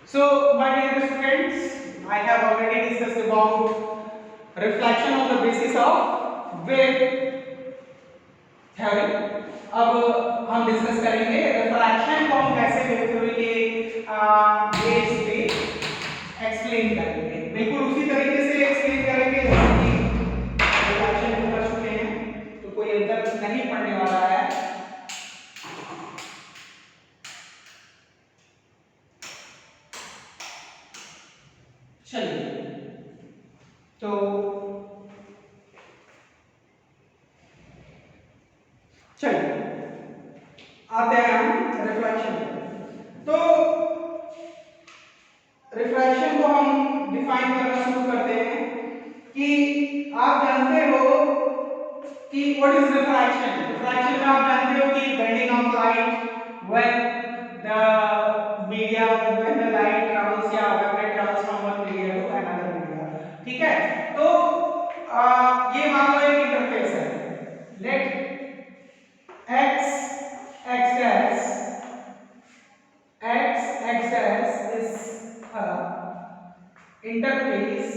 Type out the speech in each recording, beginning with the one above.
So, my dear students, I have already discussed about reflection on the basis of wave theory. अब हम discuss करेंगे refraction को हम कैसे वेव थ्योरी के बेस पे एक्सप्लेन करेंगे। बिल्कुल उसी तरीके से एक्सप्लेन करेंगे जैसे कि रिफ्रैक्शन को कर चुके हैं, तो कोई अंतर नहीं पड़ने वाला है। चलिए, तो चलिए आते हैं हम रिफ्लेक्शन। तो रिफ्लेक्शन को हम डिफाइन करना शुरू करते हैं कि आप जानते हो कि व्हाट इज रिफ्रैक्शन। रिफ्रैक्शन में आप जानते हो कि bending of light when the media when the light travels या wavelet travels from one media to another media. ठीक है, तो ये मान लो एक इंटरफेस है। Let x dash is a interface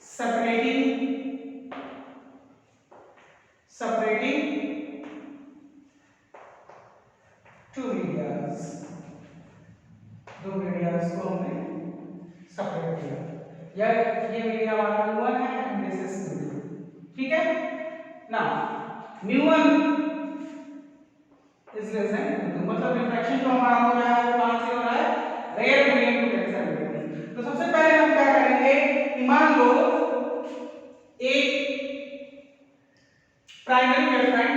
separating two medias। दो मीडियाज को हमने सेपरेट किया, या ये मीडिया वाला म्यू1 है एंड दिस इज म्यू2। ठीक है, नाउ म्यू1 इज लेस देन म्यू2, मतलब रिफ्रैक्शन जो हमारा हो रहा है वो कहां से हो रहा है, rare medium to denser medium. तो सबसे पहले हम क्या करेंगे कि मान लो एक प्राइमरी वेवफ्रंट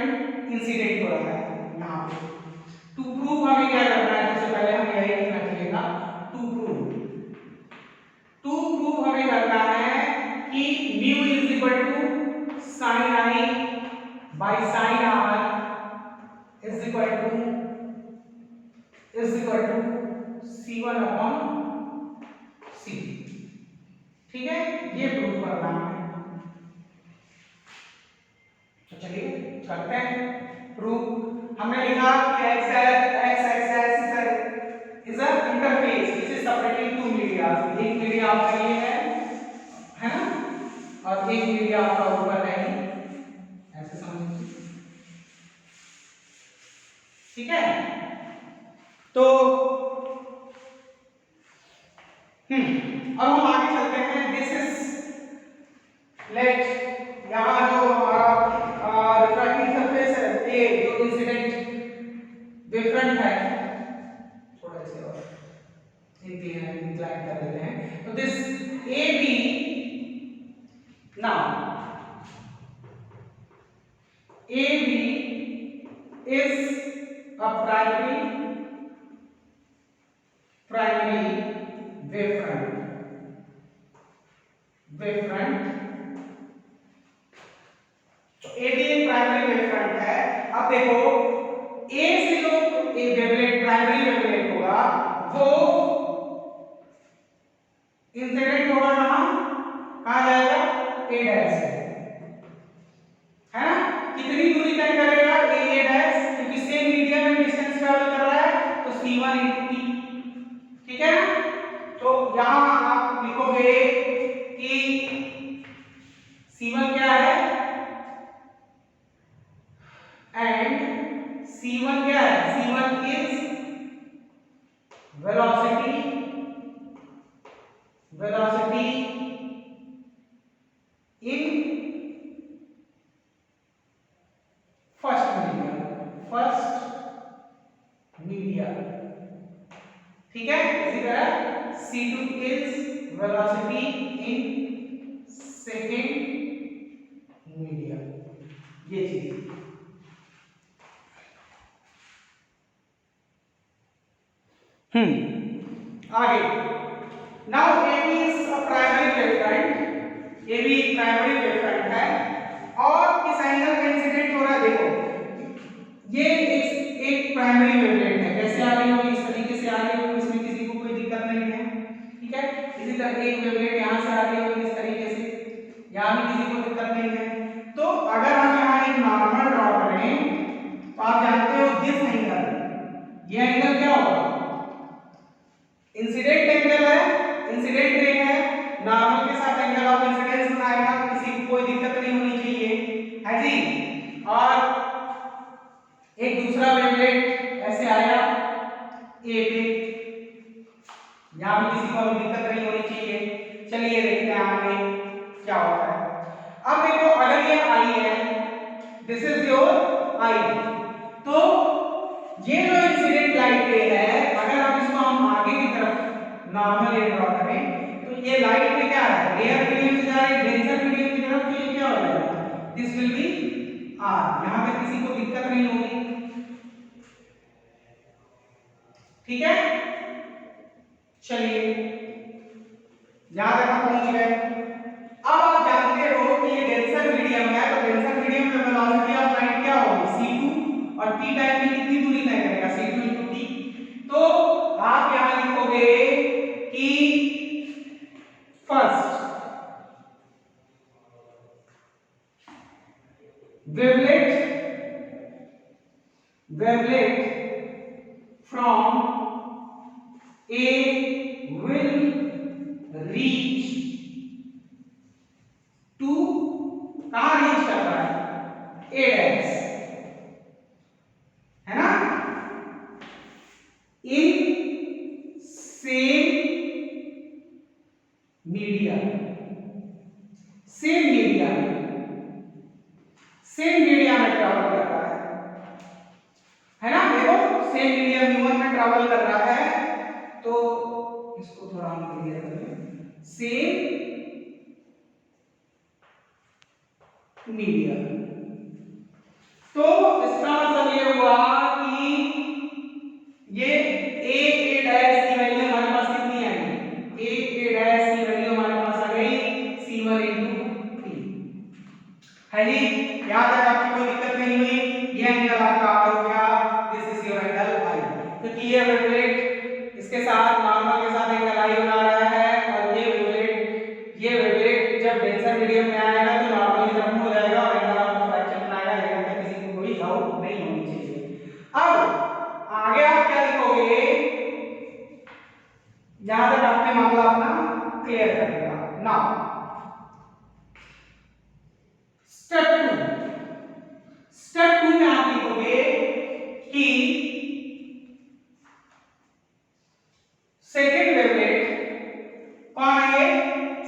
इंसिडेंट हो रहा है यहां पे। टू प्रूव हमें क्या करना है, सबसे पहले हमें यही लिखना चाहिएगा टू प्रूव हमें करना है कि mu is equal to sine i by sine are is equal to c1 upon c। ठीक है, ये प्रूव करना है। तो चलिए करते हैं प्रूव। हमने लिखा कि x axis is a interface which is separating two media। एक मीडिया आपका ये है ना, और एक मीडिया आपका ऊपर है, ऐसे समझिए। ठीक है, तो अब हम आगे चलते हैं। दिस इज लेट यहां जो हमारा रिफ्रैक्टिंग सरफेस है, ये जो इंसिडेंट वेवफ्रंट है, थोड़ा से और इंक्लाइन कर देते हैं। तो this A B, now A B is a primary wavefront। तो ए भी एक प्राइमरी वेवफ्रंट है। अब देखो ए से जो ए वेवलेट प्राइमरी वेवलेट होगा वो इंसिडेंट होगा कहां जाएगा, ए डैश से, है ना। कितनी दूरी तय करेगा, ए डैश, क्योंकि सेम मीडियम में डिस्टेंस ट्रैवल कर रहा है, तो c1 * t। ठीक है ना, तो यहां आप लिखोगे कि c1 क्या है, एंड c1 क्या है, c1 is velocity in first media. ठीक है, इसी तरह c2 is velocity in second media. ये चीज आगे। Now A B is a primary wavefront, A B primary wavefront है और इस एंगल का इंसिडेंट हो रहा है। देखो ये एक प्राइमरी वेवलेट है, कैसे आ रही होगी, इस तरीके से आ रही होगी, इसमें किसी को कोई दिक्कत नहीं है। ठीक है, इसी तरह एक वेवलेट यहां से आ रही होगी इस तरीके से, यहां भी किसी को दिक्कत नहीं है। तो अगर हम यहां एक नॉर्मल ड्रॉ करें तो आप जानते हो दिस एंगल ये एंगल क्या होगा, इंसिडेंट एंगल है, इंसिडेंट रे है, नॉर्मल के साथ एंगल ऑफ इंसिडेंस बनाएगा, किसी को कोई दिक्कत नहीं होनी चाहिए, है जी। और एक दूसरा वेवलेट ऐसे आया ए पे, यहां भी किसी को अभी दिक्कत नहीं होनी चाहिए। चलिए देखते हैं आगे क्या होता है। अब देखो अगर ये आई है, दिस इज योर आई, तो ये जो इंसिडेंट लाइट रे है, अगर आप इसको हम आगे की तरफ नॉर्मल रे ड्रॉ करें तो ये लाइट में क्या है, रेयर मीडियम से जा रही है डेंसर मीडियम की तरफ, तो ये क्या हो जाएगा, दिस विल बी आर। यहां पे किसी को दिक्कत नहीं होगी, ठीक है। चलिए यहां तक हम पहुंच गए। अब आप जानते हो कि ये डेंसर मीडियम है, तो डेंसर मीडियम में वेलोसिटी ऑफ लाइट क्या होगी, c2, और t टाइम में कितनी दूरी तय करेगा, c2 t। तो आप यहां लिखोगे कि first wavelet from A will reach to, कहां रीच कर रहा है, A डैश, है ना, in same media, same media में ट्रैवल कर रहा है ना, देखो सेम मीडिया v1 में ट्रैवल कर रहा है, तो इसको थोड़ा हम क्लियर करें, सेम मीडिया, तो इसका मतलब ये हुआ कि ये a डैश की वैल्यू हमारे पास कितनी आई, a डैश की वैल्यू हमारे पास आ गई c1 t, है जी। यहां तक आपकी कोई दिक्कत नहीं हुई, ये एंगल आपका आर हो गया, दिस इज योर एंगल आई, क्योंकि ये वेवलेट इसके साथ नॉर्मल के साथ एंगल आई बना रहा है, और ये वेवलेट जब डेंसर मीडियम में आएगा तो नॉर्मल की तरफ हो जाएगा और एंगल ऑफ रिफ्रैक्शन बनाएगा, लेकिन में किसी को कोई डाउट नहीं होनी चाहिए। अब आगे आप क्या लिखोगे, यहां तक आपने मामला अपना क्लियर कर दिया। नाउ स्टेप टू में आप लिखोगे कि सेकेंड वेवलेट कौन है, ये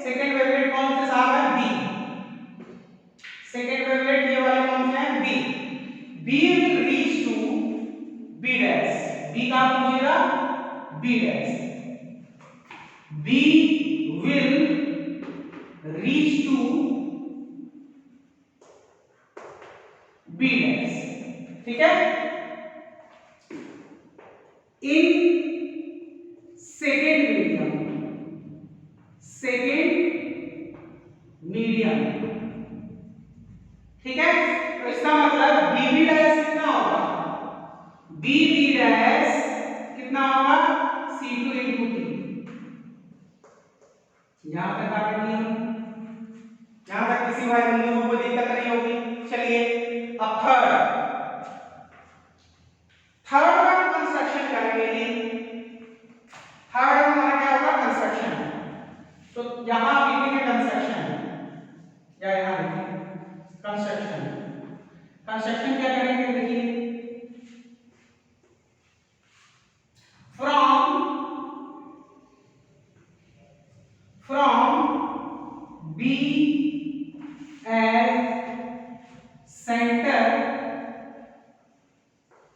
सेकेंड वेवलेट कौन से साथ है, बी, सेकेंड वेवलेट ये वाले कौन से हैं, B will reach to B dash, B कहां पहुंचेगा, B dash, B will reach to B dash, ठीक है, इन सेकेंड मीडियम, ठीक है। तो इसका मतलब बी डैश कितना होगा, बी डैश कितना होगा, c2 into t, यहां तक आ गए नियम, यहां तक किसी भाई बंधु को कोई दिक्कत नहीं होगी। चलिए अब थर्ड में कंस्ट्रक्शन करेंगे, थर्ड में हमारा क्या होगा, कंस्ट्रक्शन, तो यहां लिखेंगे कंस्ट्रक्शन, या यहां लिखेंगे कंस्ट्रक्शन, कंस्ट्रक्शन क्या करेंगे, देखिए from B as center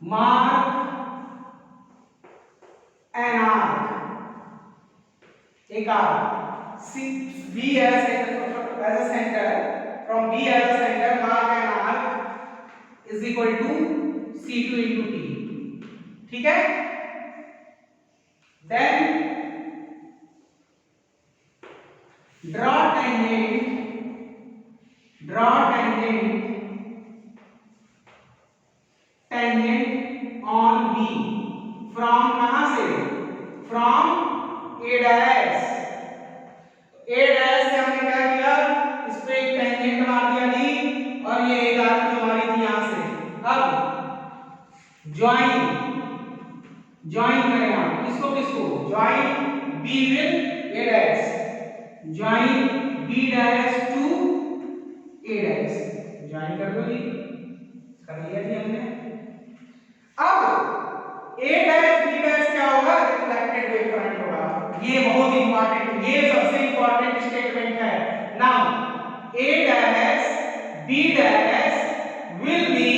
mark an arc, एक arc, B as a center, from B as a center mark an arc is equal to c2 into t, ठीक है। then draw tangent on B, from कहां से, from A dash, A dash से हमने क्या किया, इस पे एक टेंजेंट मार दिया जी, और ये एक आर्क जो हमारी थी यहां से, अब ज्वाइन ज्वाइन करें आप किसको किसको, join B with A dash, join B dash to A dash, join कर दो जी, कर लिया जी हमने। अब ए डैश बी डैश क्या होगा, रिफ्लेक्टेड वेव फ्रंट होगा। ये बहुत इंपॉर्टेंट, ये सबसे इंपॉर्टेंट स्टेटमेंट है। Now A dash B dash will be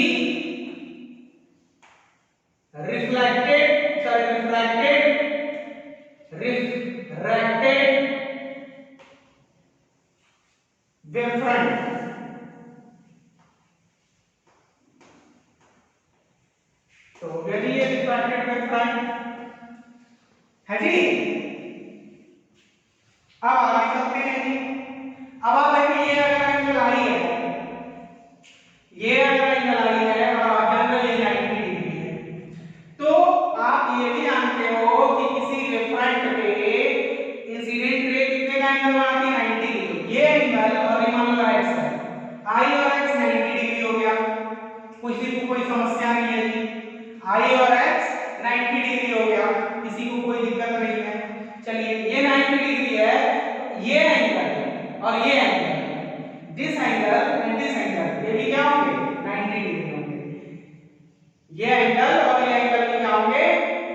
refracted wave front, तो हो गया जी ये रिफ्रैक्टेड वेव फ्रंट है जी। अब आगे चलते हैं जी। अब आप देखिए ये अगर एंगल आई है, ये अगर एंगल आई है और आप जानते हो ये 90 डिग्री है, तो आप ये भी जानते हो कि किसी वेव फ्रंट पे इंसिडेंट रे कितने का एंगल बनाती है, 90 डिग्री। ये एंगल और ये मान लो x है, i और x 90 डिग्री हो गया, किसी को कोई समस्या नहीं है जी, i और x 90 डिग्री हो गया, किसी को कोई दिक्कत नहीं है। चलिए ये 90 डिग्री है, ये एंगल और ये angle, this angle and this angle, ये भी क्या होंगे 90 डिग्री होंगे। ये एंगल और ये एंगल भी क्या होंगे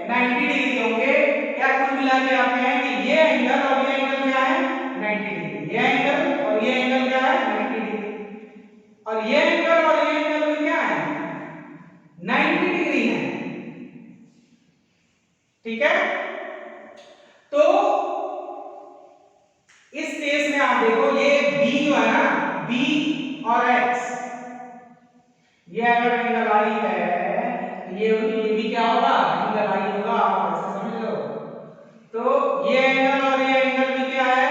90 डिग्री होंगे। क्या कुल मिला के आप कहें कि ये एंगल और ये एंगल क्या है 90 डिग्री, ये एंगल और ये एंगल क्या है 90 डिग्री, और ये एंगल और ये एंगल भी क्या है 90 डिग्री है। ठीक है, तो इस केस में आप देखो ये B जो है ना, B और X, ये अगर एंगल आई है, ये भी क्या होगा एंगल आई होगा, आप ऐसे समझ लो। तो ये एंगल और ये एंगल भी क्या है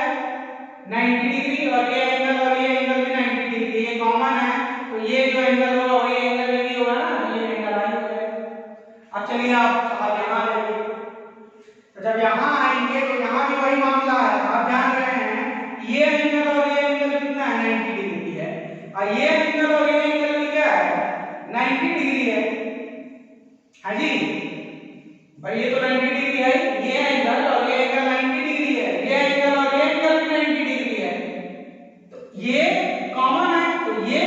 90 डिग्री, और ये एंगल और ये एंगल भी 90 डिग्री, ये कॉमन है, तो ये जो एंगल होगा वही एंगल भी होगा ना, तो ये एंगल आई हो जाएगा। अब चलिए आप यहां आइए, तो जब यहां आएंगे तो यहां भी वही मामला है, आप जान रहे हैं ये एंगल और ये एंगल कितना है 90 डिग्री है, और ये एंगल और ये एंगल भी क्या है 90 डिग्री है जी भाई, ये तो 90 डिग्री है, ये एंगल और ये एंगल 90 डिग्री है, ये एंगल और ये एंगल भी 90 डिग्री है, तो ये कॉमन है, तो ये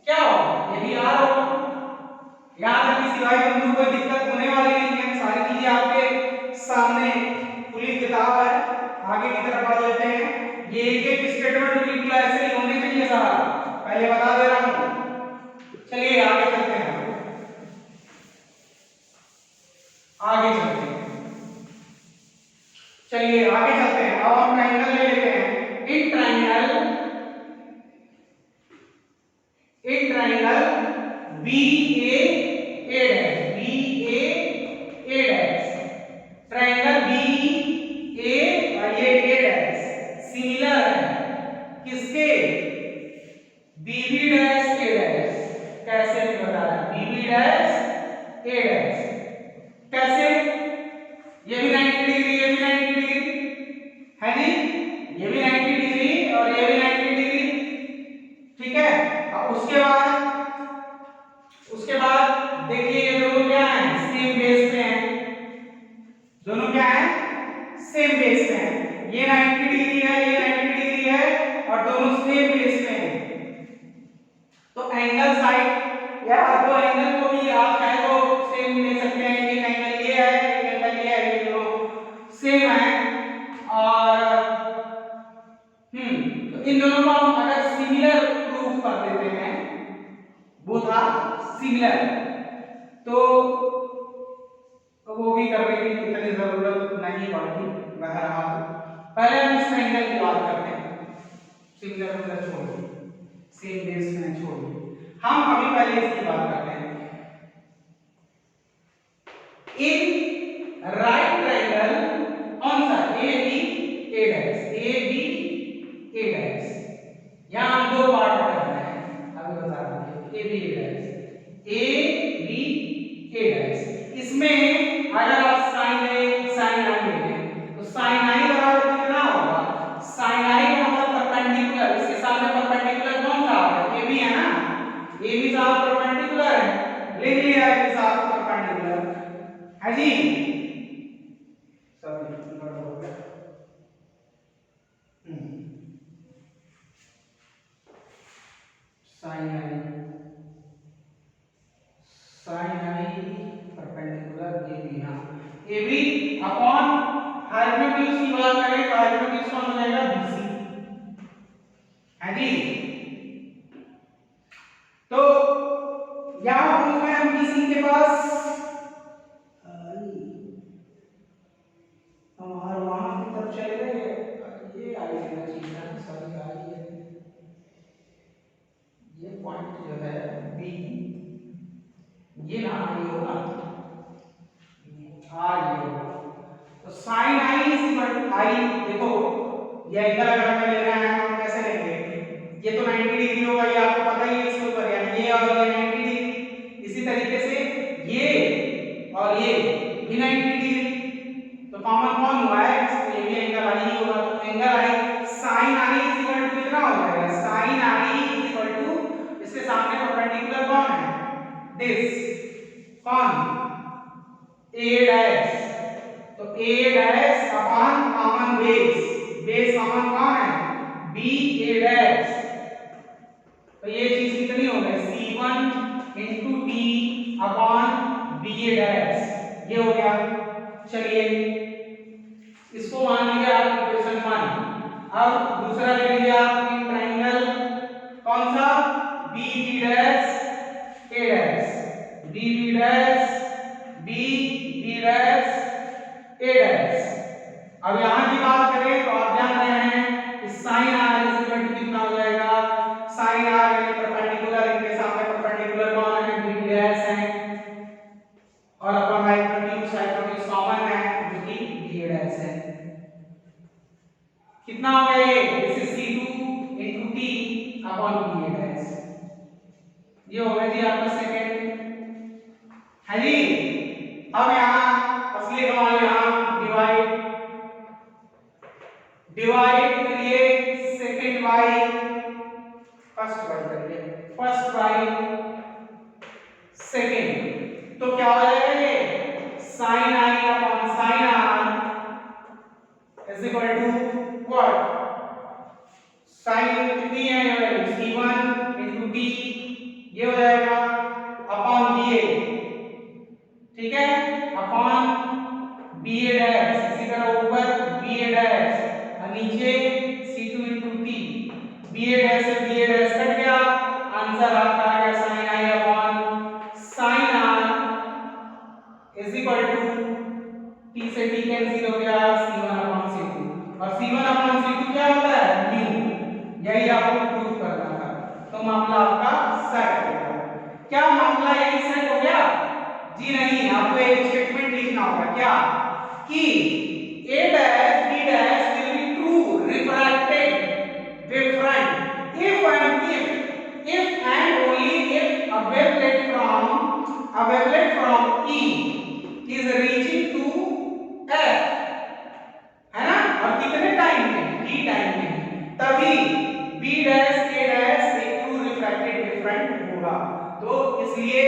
क्या होगा, ये भी R होगा। याद रखिए सिवाय बिंदु कोई दिक्कत होने वाली नहीं है, सारी चीजें आपके सामने खुली किताब है। आगे की तरफ बढ़ लेते हैं, ये एक एक स्टेटमेंट बिल्कुल ऐसे ही होने चाहिए सारा, पहले बता दे रहा हूं। चलिए आगे चलते हैं, आगे चलते हैं, चलिए आगे चलते हैं। अब हम ट्रायंगल ले लेते हैं। In triangle B A dash, B A dash, triangle B A और ये ए डैश सिमिलर है किसके, B B dash A dash. कैसे बता रहा है, B B dash A dash कैसे, ये भी 90 डिग्री, ये भी 90 डिग्री है जी, ये भी 90 डिग्री और ये भी 90 डिग्री। ठीक है, और उसके बाद देखिए ये दोनों क्या हैं सेम बेस पे हैं, दोनों क्या हैं सेम बेस पे हैं, ये 90 डिग्री है, ये 90 डिग्री है, और दोनों सेम बेस पे हैं। तो एंगल साइड या दो एंगल को भी आप चाहे तो सेम ले सकते हैं, एक एंगल ये है, एक एंगल ये है, ये दोनों सेम है। और तो इन दोनों को हम अगर सिमिलर प्रूफ कर देते हैं, बोथ आर सिमिलर, तो वो भी करने की इतनी जरूरत नहीं पड़ती। बहरहाल पहले हम इस एंगल की बात करते हैं, सिमिलर मतलब छोड़िए, सेम बेस में छोड़िए, हम अभी पहले इसकी बात करते हैं। इन राइट ट्रायंगल कौन सा A B A dash, A B A dash, यहां हम दो पार्ट कर रहे हैं, अभी बता दीजिए A B A dash, A B A dash. इसमें अगर आप साइन आई लेंगे तो साइन आई बराबर कितना होगा, साइन आई का मतलब परपेंडिकुलर, इसके सामने परपेंडिकुलर कौन सा है ए बी है ना, ए बी साथ परपेंडिकुलर है, लिख लिया है कि साथ परपेंडिकुलर है जी। परपेंडिकुलर AB, हाँ AB अपॉन हाइपोटेन्यूज की बात करें तो हाइपोटेन्यूज कौन हो जाएगा BC है जी। तो यहां पहुंच गए हम BC के पास और वहां की तरफ चले गए। ये आई लेना चाहिए था, सॉरी आई है, ये पॉइंट जो है B, ये ना आई होगा, आई होगा। तो sine I is equal to I, देखो ये एंगल अगर हमें लेना है तो हम कैसे लेंगे, ये तो 90 डिग्री होगा, ये आपको पता ही है इसके ऊपर, यानी ये और ये 90 डिग्री। इसी तरीके से ये और ये भी 90 डिग्री, तो कॉमन कौन हुआ है, तो ये भी एंगल आई ही होगा। तो angle i sine I is equal to कितना हो जाएगा, sine I is equal to, इसके सामने परपेंडिकुलर कौन है, दिस, कौन, a डैश, तो a dash upon common base, base common कौन है b a डैश, तो ये चीज कितनी हो गई c1 into d upon b a dash, ये हो गया। चलिए इसको मान लीजिए आप इक्वेशन 1। अब दूसरा ले लीजिए आप ट्रायंगल कौन सा b b dash a dash, b b dash b b dash a dash. अब यहां की बात करें तो आप जान रहे हैं कि sin r is equal to कितना हो जाएगा, sin r यानी परपेंडिकुलर, इनके सामने परपेंडिकुलर कौन है, b b डैश है, और अपन हाइपोटेन्यूज कॉमन है जो कि b a डैश है। कितना हो गया ये, this is c2 into t upon b a dash, ये हो गया जी आपका सेकंड है जी। अब यहां असली सवाल, यहां डिवाइड करिए सेकंड बाय फर्स्ट, बाय करिए फर्स्ट बाय सेकंड, तो क्या हो जाएगा ये sin i upon sin r is equal to what, sin कितनी है ये वैल्यू c1 into t, ये हो जाएगा अपॉन ba, ठीक है, अपॉन ba डैश, इसी तरह ऊपर ba डैश और नीचे c2 into t, ba dash से ba डैश कट गया, आंसर आपका आ गया sin i upon sin r is equal to t से t कैंसिल हो गया, c1 अपॉन c2, और c1 अपॉन c2 क्या होता है, न्यू, यही आपको प्रूफ करना था। तो मामला आपका सेट हो गया। क्या मामला यही सेट हो गया, जी नहीं, आपको एक स्टेटमेंट लिखना होगा, क्या कि a dash b dash will be true refracted wave front if and only if a wavelet from E is reaching to F, है ना, और कितने टाइम में, t टाइम में, तभी b डैश a डैश एक ट्रू रिफ्रैक्टेड वेव फ्रंट होगा। तो इसलिए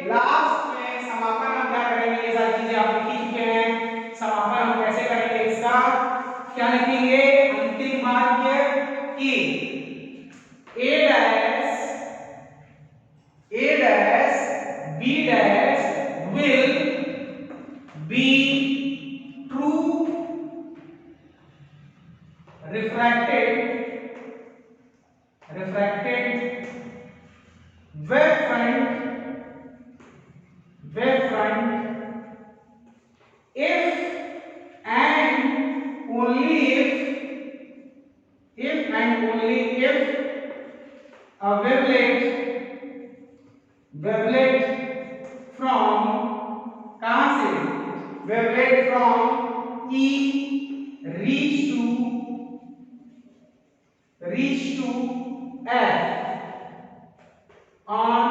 लास्ट में समापन हम क्या करेंगे, ये सारी चीजें आप लिख चुके हैं, समापन हम कैसे करेंगे इसका, क्या लिखेंगे, अंतिम वाक्य कि a dash b dash will be true refracted wave front if and only if a wavelet from, कहां से, wavelet from E reach to F on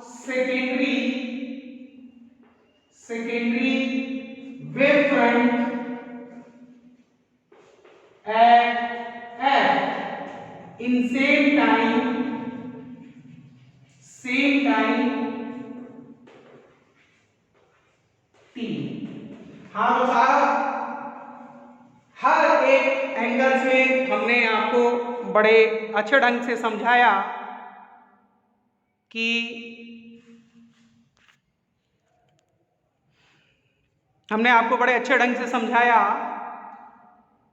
secondary wave front at F in same time t। हाँ तो साहब हर एक angle से हमने आपको बड़े अच्छे ढंग से समझाया कि हमने आपको बड़े अच्छे ढंग से समझाया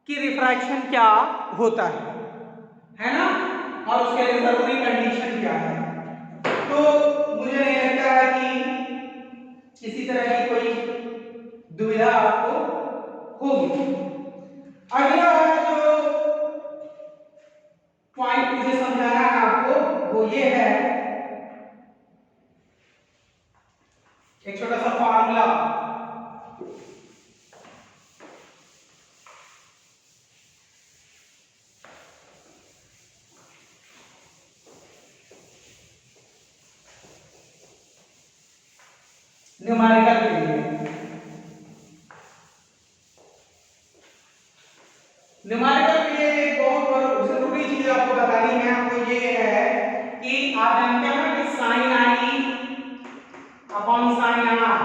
कि रिफ्रैक्शन क्या होता है ना, और उसके लिए जरूरी कंडीशन क्या है। तो मुझे नहीं लगता है कि किसी तरह की कोई दुविधा आपको होगी। अगला जो पॉइंट मुझे समझाना है आपको वो ये है, एक छोटा सा फार्मूला। न्यूमेरिकल के लिए न्यूमेरिकल के लिए एक बहुत जरूरी चीज आपको बतानी है, आपको ये है कि आप जानते हो ना कि sine i upon sine are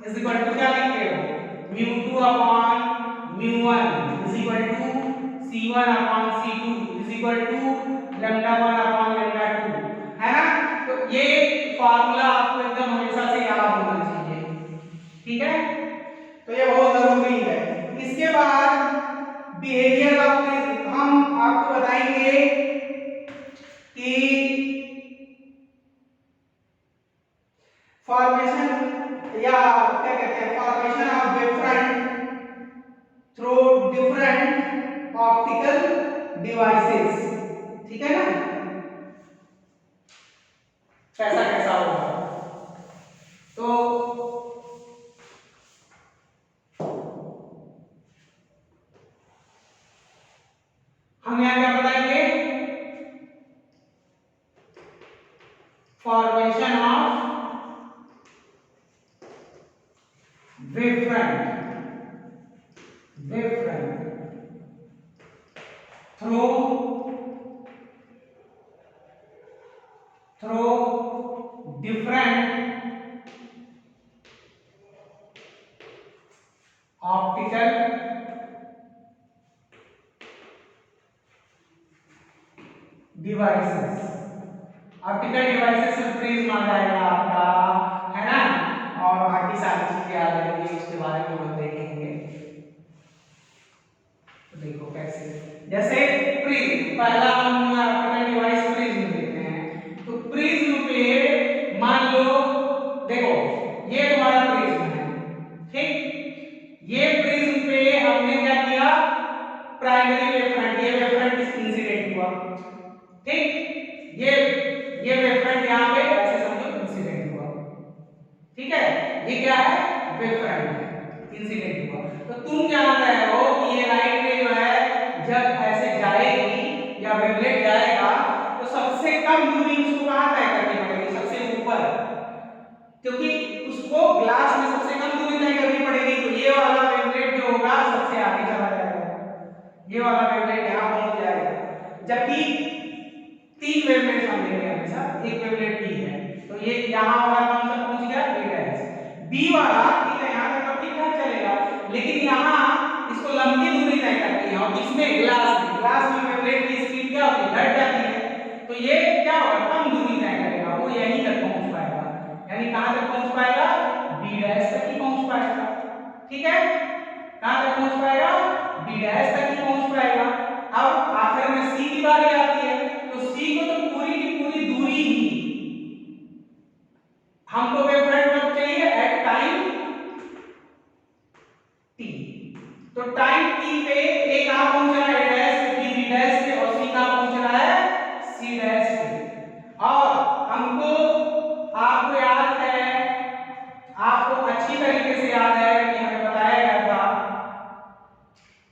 is equal to क्या लिखते हो, mu two upon mu one is equal to C one upon C two is equal to lambda one upon lambda two, है ना। तो ये फार्मूला आपको एकदम हमेशा से याद होना चाहिए, ठीक है। तो ये बहुत जरूरी है। इसके बाद बिहेवियर ऑफ दिस हम आपको बताएंगे कि फॉर्मेशन या क्या कहते हैं, formation of wave front through different optical devices, ठीक है ना। कैसा कैसा होगा, तो हम यहाँ क्या बताएंगे, formation of wave front through different optical devices. Optical devices में प्रिज्म आ जाएगा आपका, है ना, और बाकी सारी चीजें आ जाएंगी, उसके बारे में हम देखेंगे। तो देखो कैसे, जैसे प्रिज्म, पहला हम ऑप्टिकल डिवाइस प्रिज्म लेते हैं। तो प्रिज्म पे मान लो, देखो ये तुम्हारा प्रिज्म है, ठीक। ये प्रिज्म पे हमने क्या किया, प्राइमरी वेव फ्रंट, ये वेव फ्रंट इंसिडेंट हुआ, ठीक। ये वेव फ्रंट यहाँ पे ऐसे समझो इंसिडेंट हुआ, ठीक है। ये क्या है, वेव फ्रंट है, इंसिडेंट हुआ। तो तुम जान रहे हो कि ये लाइट रे जो है जब ऐसे जाएगी या वेवलेट जाएगा तो सबसे कम दूरी उसको कहां तय करनी पड़ेगी, सबसे ऊपर, क्योंकि उसको ग्लास में सबसे कम दूरी तय करनी पड़ेगी। तो ये वाला वेवलेट जो होगा सबसे आगे चला जाएगा, ये वाला वेवलेट यहां पहुंच जाएगा। जबकि तीन वेवलेट्स हम लेंगे हमेशा, एक वेवलेट बी है, तो ये यहां वाला कौन सा पहुंच गया, ए डैश। बी वाला ठीक है, यहां तक तो ठीक ठाक चलेगा, लेकिन यहां इसको लंबी दूरी तय करनी है, और इसमें ग्लास में वेवलेट की स्पीड क्या होती है, घट जाती है। तो ये क्या होगा, कम दूरी तय करेगा, वो यहीं तक पहुंच पाएगा, यानी कहां तक पहुंच पाएगा, बी डैश तक ही पहुंच पाएगा, ठीक है। कहां तक पहुंच पाएगा, बी डैश तक ही पहुंच पाएगा। अब आखिर में सी की बारी आती है, तो सी को तो पूरी की पूरी दूरी ही, हमको वेव फ्रंट कब चाहिए, एट टाइम टी। तो टाइम टी पे ए कहां पहुंच रहा है, ए डैश पे, बी बी डैश पे, और सी कहां पहुंच रहा है, सी डैश पे। और हमको, आपको याद है, आपको अच्छी तरीके से याद है कि हमें बताया गया था,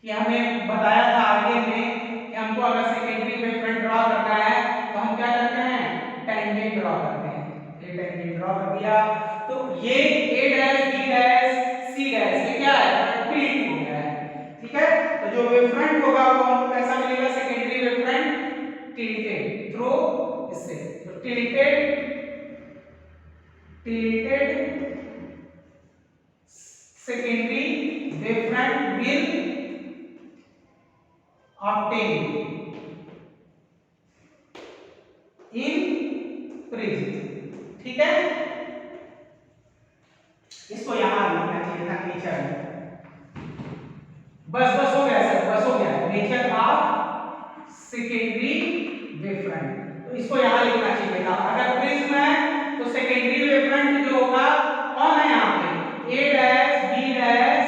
कि हमें बताया था आगे में कि हमको अगर सेकेंडरी वेव फ्रंट ड्रॉ करना है तो हम क्या करते हैं, टेंजेंट ड्रॉ करते हैं। ये टेंजेंट ड्रॉ कर दिया, तो ये A dash B dash C dash ये क्या है, टिल्ट हो गया है, ठीक है। तो जो वेव फ्रंट होगा वो हमको कैसा मिलेगा, secondary wave front tilted through इससे, तो tilted secondary wavefront will obtain in prism, ठीक है। इसको यहां लिखना चाहिए था कि नेचर, बस बस हो गया सर, बस हो गया, nature of secondary wave front. तो इसको यहां लिखना चाहिए था। अगर प्रिज्म है तो सेकेंडरी वेव फ्रंट जो होगा कौन है यहाँ पे, A dash B dash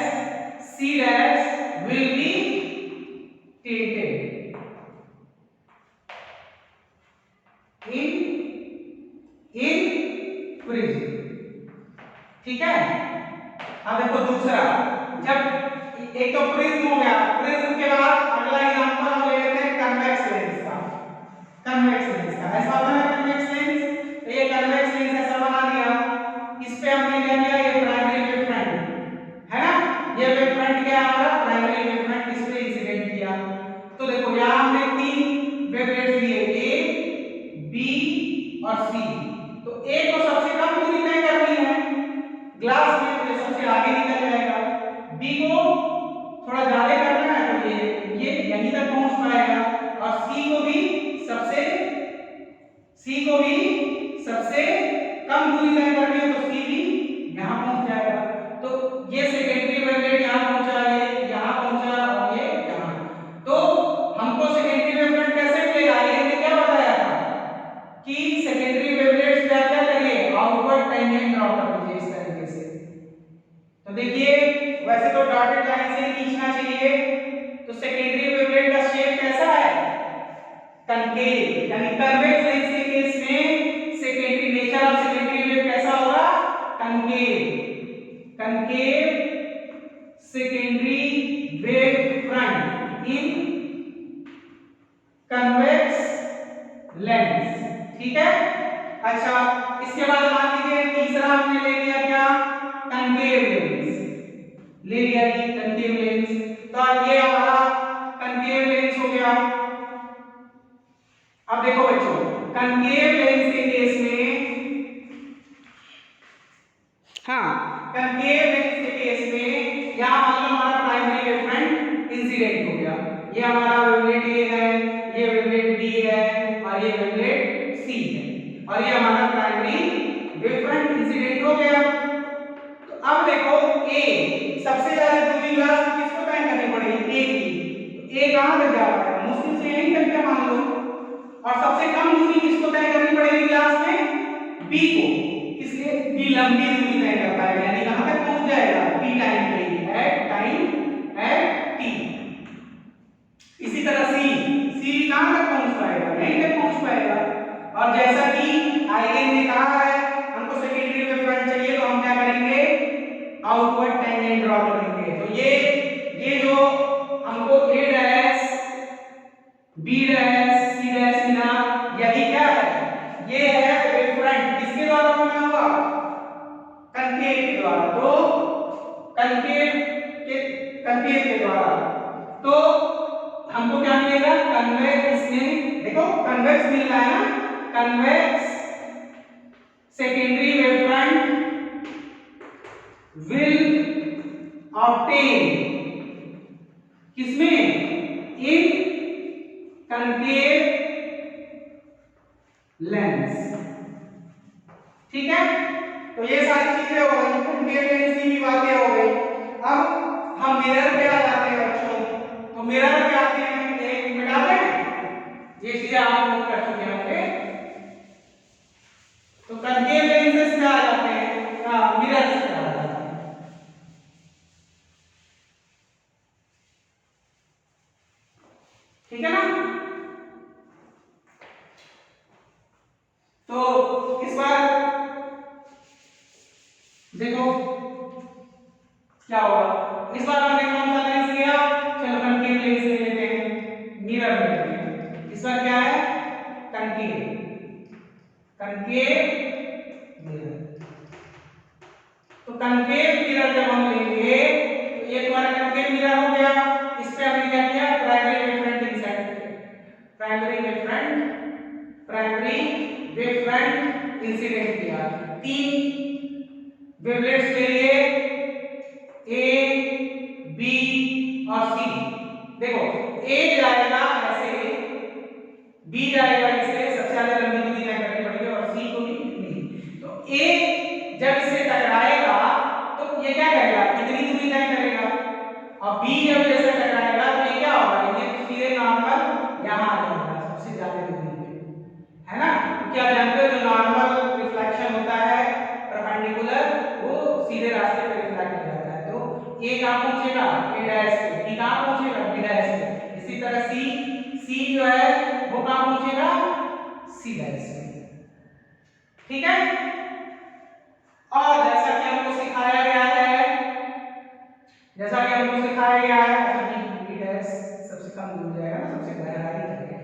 C dash will be tilted in prism, ठीक है। अब देखो दूसरा, जब एक तो प्रिज्म हो गया, प्रिज्म के बाद अगला एग्जांपल हम ले लेते हैं कन्वेक्स लेंस का। कन्वेक्स लेंस का ऐसा बना है कन्वेक्स लेंस, तो ये कन्वेक्स लेंस ऐसा बना दिया, इस पे हमने क्या किया, ये प्राइमरी वेव फ्रंट है ना, ये वेव फ्रंट क्या है हमारा प्राइमरी वेव फ्रंट, इस पे इंसिडेंट किया। तो देखो यहां हमने तीन वेवलेट्स लिए, ए बी और सी। तो ए को सबसे कम दूरी तय करनी है ग्लास में, तो ये सबसे आगे निकल जाएगा, बी को थोड़ा ज्यादा करना है तो ये यहीं तक पहुंच पाएगा, और सी को भी सबसे कम दूरी तय करनी है, तो सी भी यहां पहुंच जाएगा। तो ये सेकेंडरी वेवलेट यहां पहुंचा, ये यहां पहुंचा और ये यहां। तो हमको सेकेंडरी वेवफ्रंट कैसे मिलेगा, ये हमने क्या बताया था कि सेकेंडरी वेवलेट्स क्या क्या करिए, आउटवर्ड टेंजेंट ड्रॉ कर दीजिए इस तरीके से। तो देखिए वैसे तो डॉटेड लाइन से ही खींचना चाहिए, तो सेकेंडरी वेवलेट का शेप कैसा है, कनकेव, यानी कन्वेक्स लेंस के केस में secondary nature of secondary wave कैसा होगा, concave, concave secondary wave front in convex lens, ठीक है। अच्छा, इसके बाद मान लीजिए तीसरा हमने ले लिया क्या, कनकेव लेंस ले लिया, जी कनकेव लेंस। तो ये हमारा कनकेव लेंस हो गया। अब देखो बच्चों, कनकेव लेंस के केस में, हाँ कनकेव लेंस के केस में यहां मान लो हमारा प्राइमरी वेव फ्रंट इंसिडेंट हो गया, ये हमारा वेवलेट ए है, ये वेवलेट बी है और ये वेवलेट सी है, और ये हमारा प्राइमरी वेव फ्रंट इंसिडेंट हो गया। तो अब देखो ए सबसे ज्यादा दूरी ग्लास में किसको तय करनी पड़ेगी, ए की, तो ए कहां तक जा पाएगा, मुश्किल से यहीं तक क्या मान लो, और सबसे कम दूरी किसको तय करनी पड़ेगी ग्लास में, बी को, इसलिए बी लंबी दूरी तय कर पाएगा, यानी कहां तक पहुंच जाएगा, टी टाइम पे ही, एट टी। इसी तरह सी भी कहां तक पहुंच पाएगा, यहीं तक पहुंच पाएगा। और जैसा कि आइगन ने कहा है हमको सेकेंडरी वेव फ्रंट चाहिए, तो हम क्या करेंगे, आउटवर्ड टेंजेंट ड्रॉ करेंगे। तो ये जो हमको A dash B dash C dash मिला, यही क्या है, ये है वेव फ्रंट, किसके द्वारा बना हुआ, कनकेव के द्वारा। तो कनकेव के द्वारा तो हमको क्या मिलेगा, कन्वेक्स में देखो कन्वेक्स मिल रहा है ना, convex secondary wave front will obtain किसमें, इन कनकेव लेंस, ठीक है। तो ये सारी चीजें हो गई, कनकेव लेंस की भी बातें हो गई। अब हम मिरर पे आ जाते हैं बच्चों। तो मिरर पे आते हैं, एक मिटा दें, ये चीजें आप नोट कर चुके होंगे। तो कनकेव लेंसेस पे आ जाते हैं, मिरर पे आ जाते हैं, ठीक है ना। तो इस बार देखो क्या होगा, इस बार हमने कौन सा लेंस लिया, चलो कनकेव लेंस ले लेते हैं, मिरर ले लेते हैं। इस बार क्या है, कनकेव मिरर। तो कनकेव मिरर जब हम लेंगे, तो ये तुम्हारा कनकेव मिरर हो गया, इस पे हमने क्या किया, प्राइमरी वेव फ्रंट इंसर्ट किया, प्राइमरी वेव फ्रंट इंसिडेंट किया, तीन वेवलेट्स ले लिए, ए बी और सी। देखो ए जाएगा ऐसे, बी जाएगा इससे, सबसे ज्यादा लंबी दूरी तय करनी पड़ेगी, और सी को भी नहीं। तो ए जब इससे टकराएगा तो ये क्या करेगा, इतनी दूरी और बी जब जैसे टकराएगा तो ये क्या होगा, ये सीधे नॉर्मल यहाँ आ जाएगा सबसे ज्यादा दूरी पे, है ना। तो क्या जानते हो जो नॉर्मल रिफ्लेक्शन होता है परपेंडिकुलर, वो सीधे रास्ते पे रिफ्लेक्ट हो जाता है। तो ए कहाँ पहुंचेगा, ए डैश पे, बी कहाँ पहुंचेगा, बी डैश पे। इसी तरह सी जो है वो कहाँ पहुंचेगा, सी डैश पे, ठीक है। और जैसा कि हमको सिखाया गया है, जैसा कि हमको सिखाया गया है, अच्छा बी डैश सबसे कम दूर जाएगा ना, सबसे गहराई तक है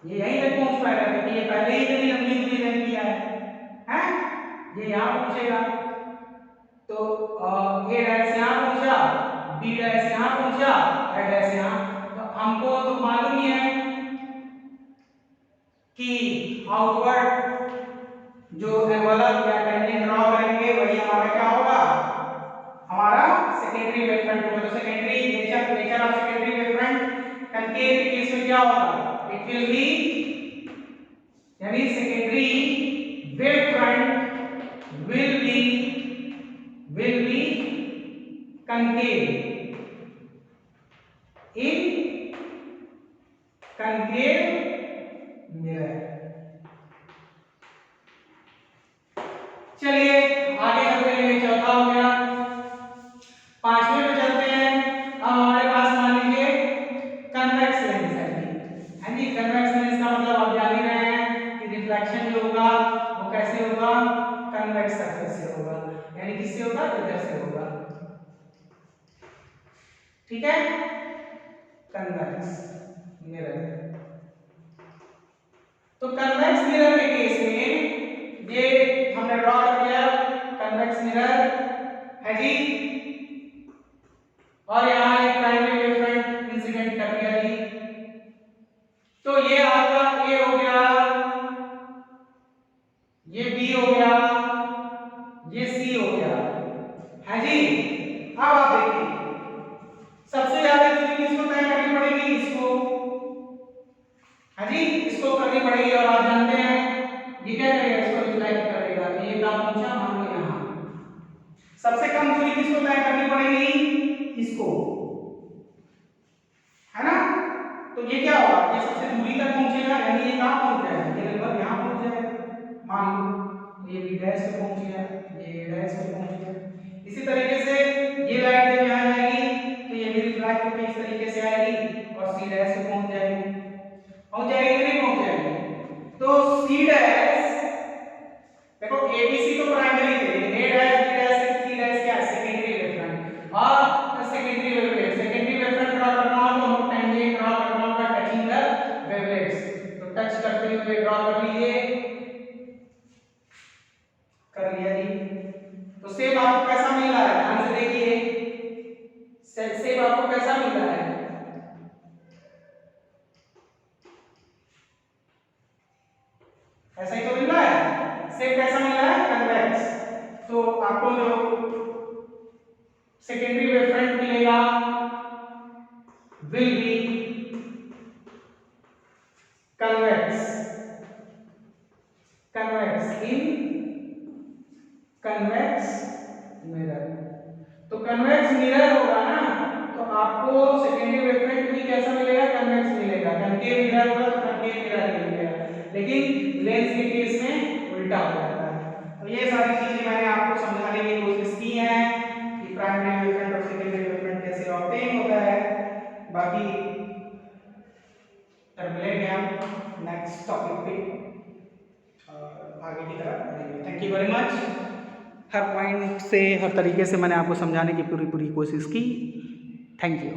ये यहीं तक पहुंच पाएगा क्योंकि ये पहले ही इतनी लंबी दूरी तय किया है, ये यहाँ पहुंचेगा। तो ए डैश यहाँ पहुंचा, बी डैश यहाँ पहुंचा, ए डैश यहाँ। तो हमको तो मालूम ही है कि आउटवर्ड जो एनवलप या टेंजेंट ड्रॉ करेंगे वही हमारा क्या होगा, हमारा सेकेंडरी वेव फ्रंट होगा। तो secondary nature of secondary wave front concave के केस में क्या होगा, इट विल बी, यानी secondary wave front will be concave in concave mirror। चलिए आगे चलते हैं, चौथा हो गया। पांचवें में चलते हैं। अब हमारे पास मान लीजिए कन्वेक्स लेंस है जी। कन्वेक्स लेंस का मतलब आप जान ही रहे हैं कि रिफ्लेक्शन जो होगा वो कैसे होगा, कन्वेक्स सरफेस से होगा, यानी किससे होगा, इधर से होगा, ठीक है। कन्वेक्स मिरर, तो कन्वेक्स मिरर के केस में ये हमने ड्रॉ कर दिया कन्वेक्स मिरर है जी, और यहाँ एक प्राइमरी वेव फ्रंट इंसिडेंट कर दिया जी। तो ये आपका ए हो गया, ये बी हो गया, ये सी हो गया, है जी। अब आप देखिए सबसे ज्यादा दूरी किसको तय करनी पड़ेगी, इसको, हाँ जी, इसको करनी पड़ेगी। और आप जानते हैं ये क्या करेगा, इसको रिफ्लेक्ट करेगा। तो ये कहाँ पहुंचा, मान लो यहाँ। सबसे कम दूरी किसको तय करनी पड़ेगी, इसको, है ना। तो ये क्या होगा, ये सबसे दूरी तक पहुंचेगा, यानी ये कहाँ पहुंच जाएगा, ये लगभग यहाँ पहुंच जाएगा मान लो। तो ये बी डैश पे पहुंच गया, ये ए डैश पे पहुंच गया। इसी तरीके से ये लाइट जब यहाँ जाएगी तो ये भी रिफ्लेक्ट होकर इस तरीके से आएगी और सी डैश पे पहुंच जाएगी, पहुंच जाएगी कि नहीं पहुंच जाएगी। तो सी डैश, देखो एबीसी तो प्राइमरी थे, लेकिन A dash B dash C dash क्या है, सेकेंडरी वेव फ्रंट। और सेकेंडरी वेव फ्रंट ड्रॉ करना हो तो हमको टेंजेंट ड्रॉ करना होगा टचिंग द वेवलेट्स। तो टच करते हुए ड्रॉ कर लीजिए, कर लिया जी। तो सेम आपको कैसा मिल रहा है, ध्यान से देखिए, सेम आपको कैसा मिल रहा है, ऐसा ही तो मिल रहा है। सेम कैसा मिल रहा है, कन्वेक्स। तो आपको जो सेकेंडरी वेव फ्रंट मिलेगा will be convex, convex in convex mirror. तो कन्वेक्स मिरर होगा ना, तो आपको सेकेंडरी वेव फ्रंट भी कैसा मिलेगा, कन्वेक्स मिलेगा। कनकेव मिरर होगा तो कनकेव मिरर मिलेगा, लेकिन लेंस के केस में उल्टा हो जाता है। तो ये सारी चीजें मैंने आपको समझाने की कोशिश की है कि प्राइमरी वेव फ्रंट और सेकेंडरी वेव फ्रंट कैसे ऑब्टेन होता है। बाकी मिलेंगे हम नेक्स्ट टॉपिक पे और आगे की तरफ बढ़ेंगे। Thank you very much. Her point से, हर तरीके से मैंने आपको समझाने की पूरी कोशिश की। Thank you.